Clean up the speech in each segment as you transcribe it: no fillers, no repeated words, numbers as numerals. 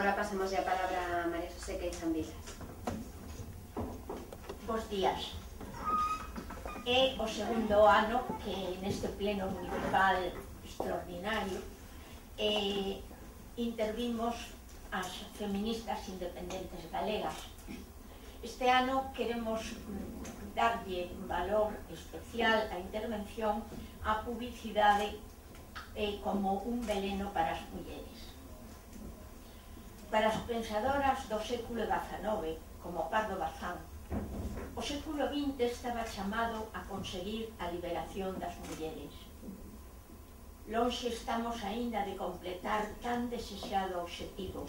agora pasamos a palabra a María José Queixán Vilas. Bos días. É o segundo ano que neste pleno municipal extraordinario intervimos as feministas independentes galegas. Este ano queremos darlle valor especial á intervención á publicidade como un veleno para as mulleres. Para as pensadoras do século XIX, como Pardo Bazán, o século XX estaba chamado a conseguir a liberación das mulleres. Lonxe estamos aínda de completar tan desexado obxectivo,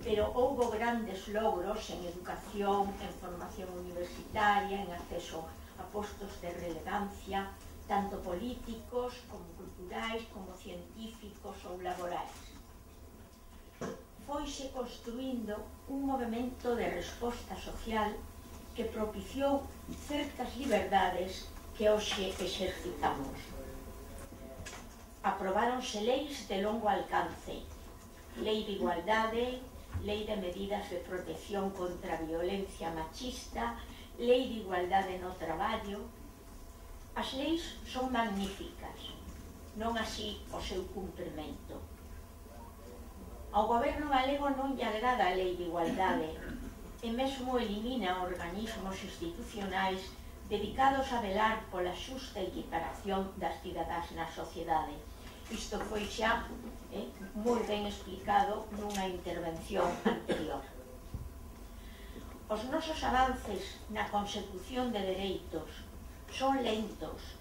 pero houbo grandes logros en educación, en formación universitaria, en acceso a postos de relevancia, tanto políticos como culturais, como científicos ou laborais. Foise construindo un movimento de resposta social que propiciou certas liberdades que hoxe exercitamos. Aprobáronse leis de longo alcance, Lei de Igualdade, Lei de Medidas de Protección contra a Violencia Machista, Lei de Igualdade no Traballo. As leis son magníficas, non así o seu cumprimento. Ao goberno galego non lle agrada a Lei de Igualdade e mesmo elimina organismos institucionais dedicados a velar pola xusta equiparación das cidadás na sociedade. Isto foi xa moi ben explicado nunha intervención anterior. Os nosos avances na consecución de dereitos son lentos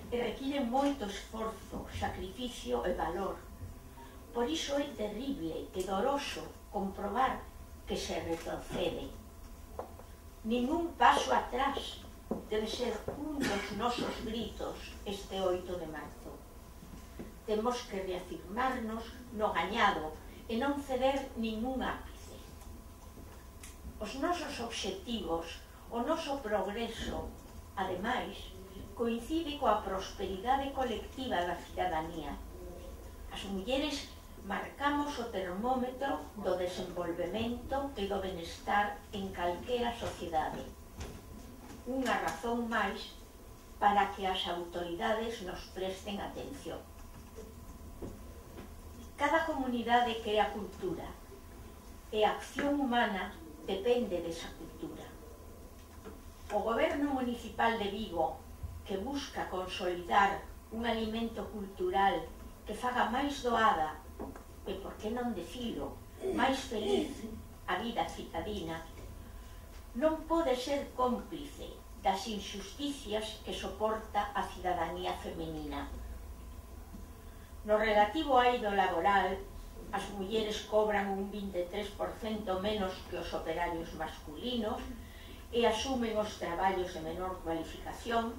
e requiren moito esforzo, sacrificio e valor. Por iso é terrible e doloso comprobar que se retrocede. Ningún paso atrás debe ser un dos nosos gritos este 8 de marzo. Temos que reafirmarnos no gañado e non ceder ningún ápice. Os nosos obxectivos, o noso progreso, ademais, coincide coa prosperidade colectiva da cidadanía. As mulleres marcamos o termómetro do desenvolvemento e do benestar en calquera sociedade. Unha razón máis para que as autoridades nos presten atención. Cada comunidade crea cultura e a acción humana depende desa cultura. O goberno municipal de Vigo, que busca consolidar un alimento cultural que faga máis doada e, por que non dicilo, máis feliz a vida citadina, non pode ser cómplice das injusticias que soporta a cidadanía femenina. No relativo a eido laboral, as mulleres cobran un 23% menos que os operarios masculinos e asumen os traballos de menor cualificación,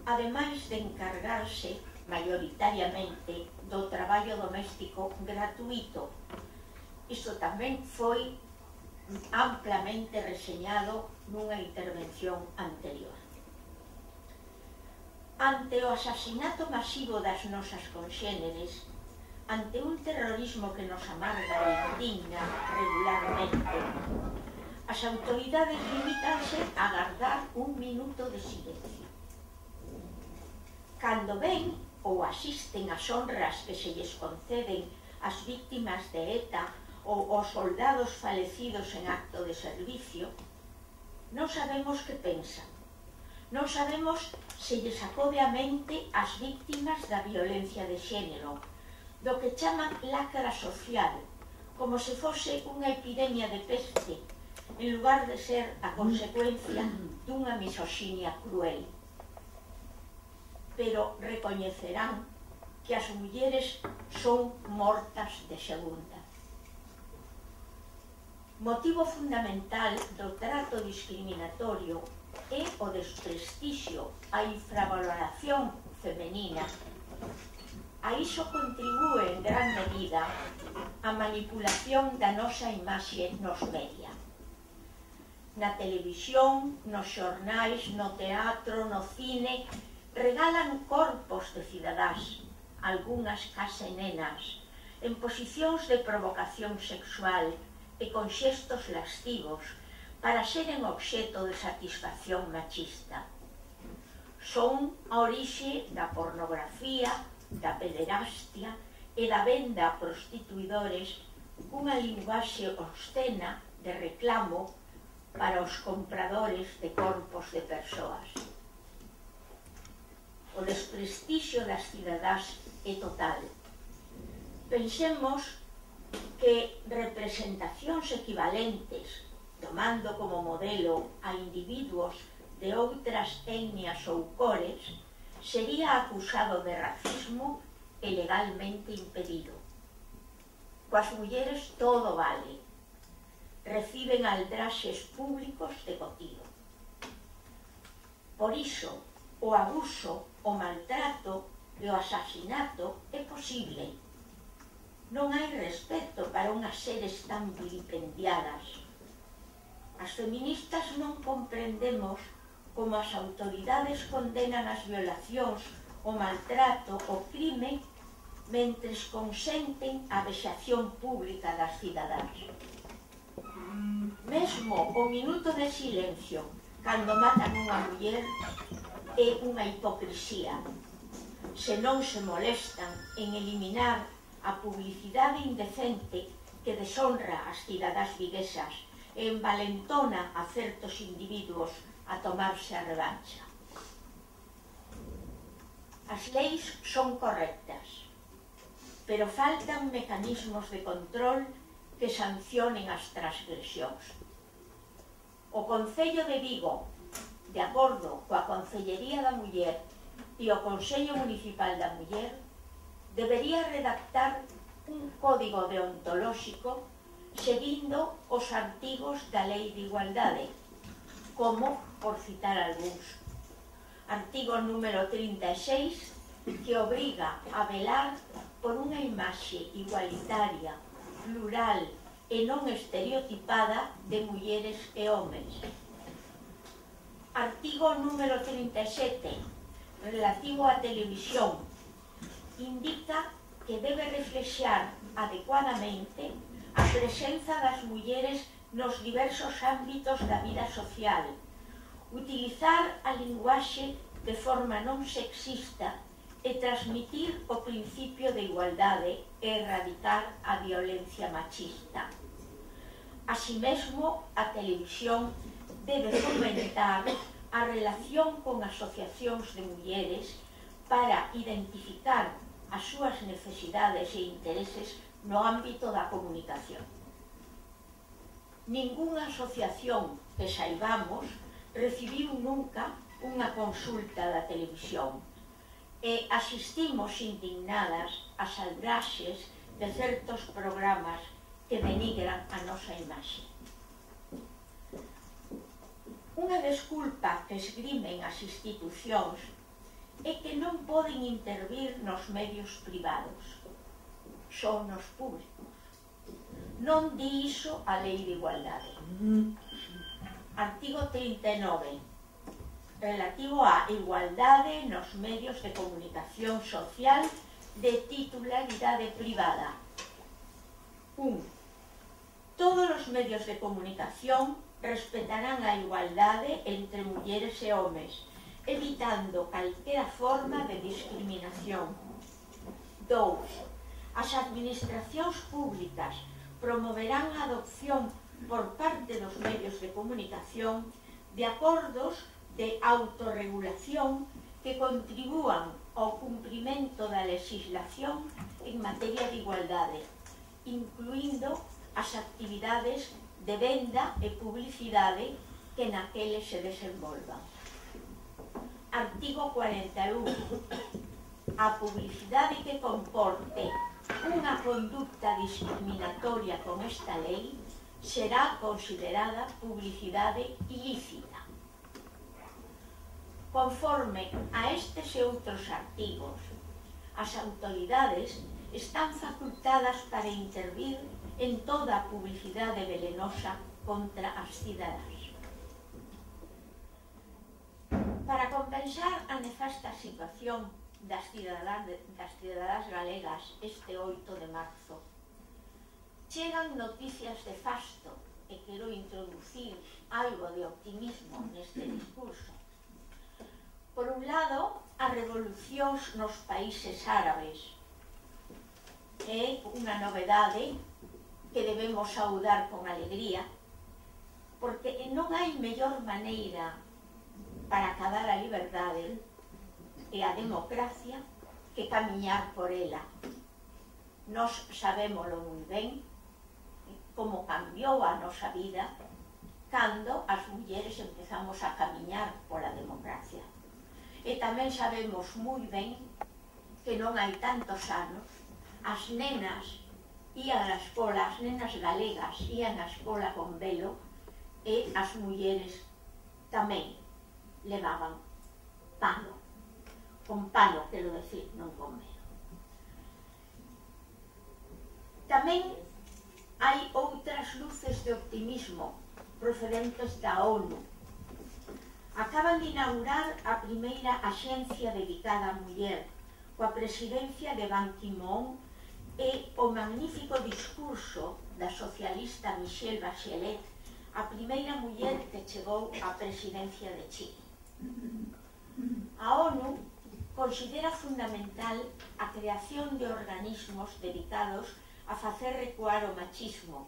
ademais de encargarse maioritariamente do traballo doméstico gratuito. Isto tamén foi amplamente reseñado nunha intervención anterior. Ante o asasinato masivo das nosas conxéneres, ante un terrorismo que nos amarga e indigna regularmente, as autoridades limítanse a agardar un minuto de silencio. Cando ven ou asisten ás honras que se lles conceden ás víctimas de ETA ou aos soldados falecidos en acto de servicio, non sabemos que pensan. Non sabemos se lles acode a mente as víctimas da violencia de xénero, do que chaman lacra social, como se fose unha epidemia de peste, en lugar de ser a consecuencia dunha misoxinia cruel. Pero recoñecerán que as mulleres son mortas de segunda. Motivo fundamental do trato discriminatorio é o desprestixio, a infravaloración femenina. A iso contribúe en gran medida a manipulación da nosa imaxe nos media. Na televisión, nos xornais, no teatro, no cine, regalan corpos de cidadás, algunhas case nenas, en posicións de provocación sexual e con xestos lascivos para seren obxeto de satisfacción machista. Son a orixe da pornografía, da pederastia e da venda a prostituidores cunha linguaxe obscena de reclamo para os compradores de corpos de persoas. O desprestixio das cidadás é total. Pensemos que representacións equivalentes, tomando como modelo a individuos de outras etnias ou cores, sería acusado de racismo e legalmente impedido. Coas mulleres todo vale. Reciben aldraxes públicos de cotido. Por iso, o abuso, o maltrato e o asasinato é posible. Non hai respeto para unhas seres tan vilipendiadas. As feministas non comprendemos como as autoridades condenan as violacións, o maltrato, o crime, mentres consenten a vexación pública das cidadáns. Mesmo o minuto de silencio cando matan unha muller é unha hipocrisía. Se non se molestan en eliminar a publicidade indecente que deshonra as cidadás viguesas e envalentona a certos individuos a tomarse a revancha. As leis son correctas, pero faltan mecanismos de control que sancionen as transgresións. O Concello de Vigo, de acordo coa Concellería da Muller e o Consello Municipal da Muller, debería redactar un código deontolóxico seguindo os artigos da Lei de Igualdade, como, por citar algúns, artigo número 36, que obriga a velar por unha imaxe igualitaria, plural e non estereotipada de mulleres e homes. Artigo número 37, relativo á televisión, indica que debe reflexar adecuadamente a presenza das mulleres nos diversos ámbitos da vida social, utilizar a linguaxe de forma non sexista e transmitir o principio de igualdade e erradicar a violencia machista. Así mesmo, a televisión debe fomentar a relación con asociacións de mulleres para identificar as súas necesidades e intereses no ámbito da comunicación. Ningunha asociación que saibamos recibiu nunca unha consulta da televisión e asistimos indignadas ás aldraxes de certos programas que denigran a nosa imaxe. Unha desculpa que esgrimen as institucións é que non poden intervir nos medios privados, son nos públicos. Non di iso a Lei de Igualdade. Artigo 39, relativo á igualdade nos medios de comunicación social de titularidade privada. 1. Todos os medios de comunicación respetarán a igualdade entre mulleres e homes, evitando calquera forma de discriminación. 2. As administracións públicas promoverán a adopción por parte dos medios de comunicación de acordos de autorregulación que contribúan ao cumprimento da legislación en materia de igualdade, incluindo as actividades de venda e publicidade que naqueles se desenvolvan. Artigo 41. A publicidade que comporte unha conducta discriminatoria con esta lei será considerada publicidade ilícita. Conforme a estes e outros artigos, as autoridades están facultadas para intervir en toda a publicidade velenosa contra as cidadás. Para compensar a nefasta situación das cidadás galegas este 8 de marzo. Chegan noticias de fasto e quero introducir algo de optimismo neste discurso. Por un lado, as revolucións nos países árabes é unha novedade que debemos saudar con alegría, porque non hai mellor maneira para acabar a liberdade e a democracia que camiñar por ela. Nos sabémolo moi ben como cambiou a nosa vida cando as mulleres empezamos a camiñar pola democracia. E tamén sabemos moi ben que non hai tantos anos as nenas ían á escola, as nenas galegas ían á escola con velo e as mulleres tamén levaban pano. Con pano, quero decir, non con velo. Tamén hai outras luces de optimismo procedentes da ONU. Acaban de inaugurar a primeira axencia dedicada á muller, coa presidencia de Ban Ki-moon e o magnífico discurso da socialista Michelle Bachelet, a primeira muller que chegou á presidencia de Chile. A ONU considera fundamental a creación de organismos dedicados a facer recuar o machismo,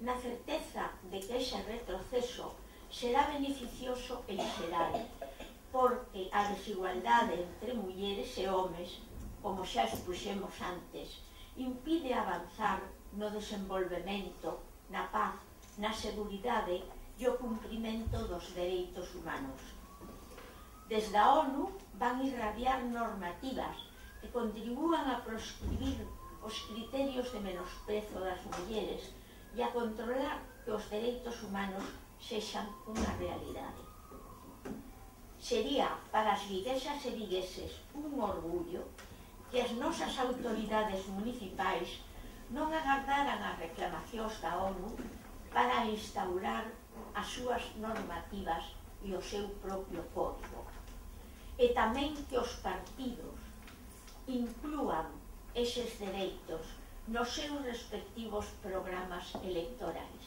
na certeza de que ese retroceso será beneficioso en xeral, porque a desigualdade entre mulleres e homes, como xa expuxemos antes, impide avanzar no desenvolvemento, na paz, na seguridade e o cumprimento dos dereitos humanos. Desde a ONU van irradiar normativas que contribúan a proscribir os criterios de menosprezo das mulleres e a controlar que os dereitos humanos sexan unha realidade. Sería para as viguesas e vigueses un orgullo que as nosas autoridades municipais non agardaran as reclamacións da ONU para instaurar as súas normativas e o seu propio código. E tamén que os partidos inclúan eses dereitos nos seus respectivos programas electorais.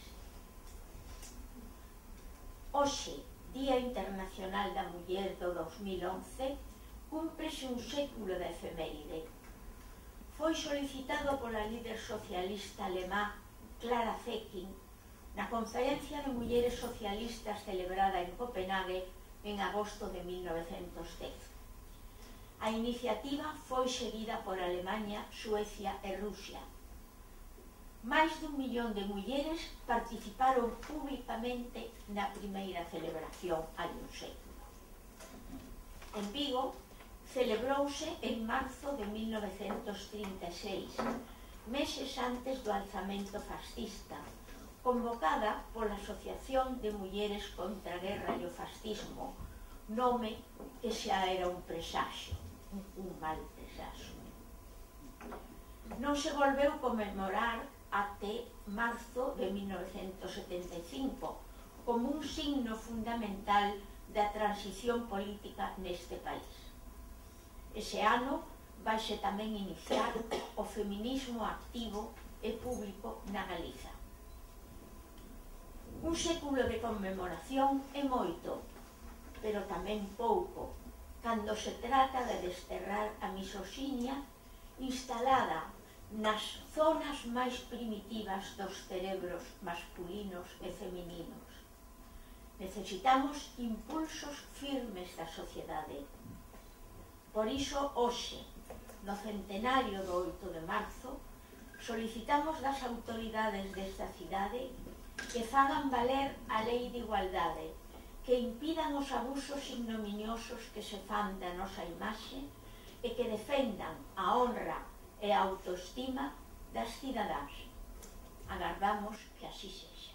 Hoxe, Día Internacional da Muller do 2011, cúmprese un século de efeméride. Foi solicitado pola líder socialista alemá Clara Zetkin na Conferencia de Mulleres Socialistas celebrada en Copenhague en agosto de 1910. A iniciativa foi seguida por Alemanha, Suecia e Rusia. Máis dun millón de mulleres participaron públicamente na primeira celebración hai un século. En Vigo celebrouse en marzo de 1936, meses antes do alzamento fascista, convocada pola Asociación de Mulleres contra a Guerra e o Fascismo, nome que xa era un presaxio, un mal presaxio. Non se volveu conmemorar até marzo de 1975 como un signo fundamental da transición política neste país. Ese ano vaise tamén iniciar o feminismo activo e público na Galiza. Un século de conmemoración é moito, pero tamén pouco, cando se trata de desterrar a misoxinia instalada nas zonas máis primitivas dos cerebros masculinos e femininos. Necesitamos impulsos firmes da sociedade. Por iso, hoxe, no centenario do 8 de marzo, solicitamos das autoridades desta cidade que fagan valer a lei de igualdade, que impidan os abusos ignominiosos que se fan da nosa imaxe e que defendan a honra e a autoestima das cidadáns. Agardamos que así sexa.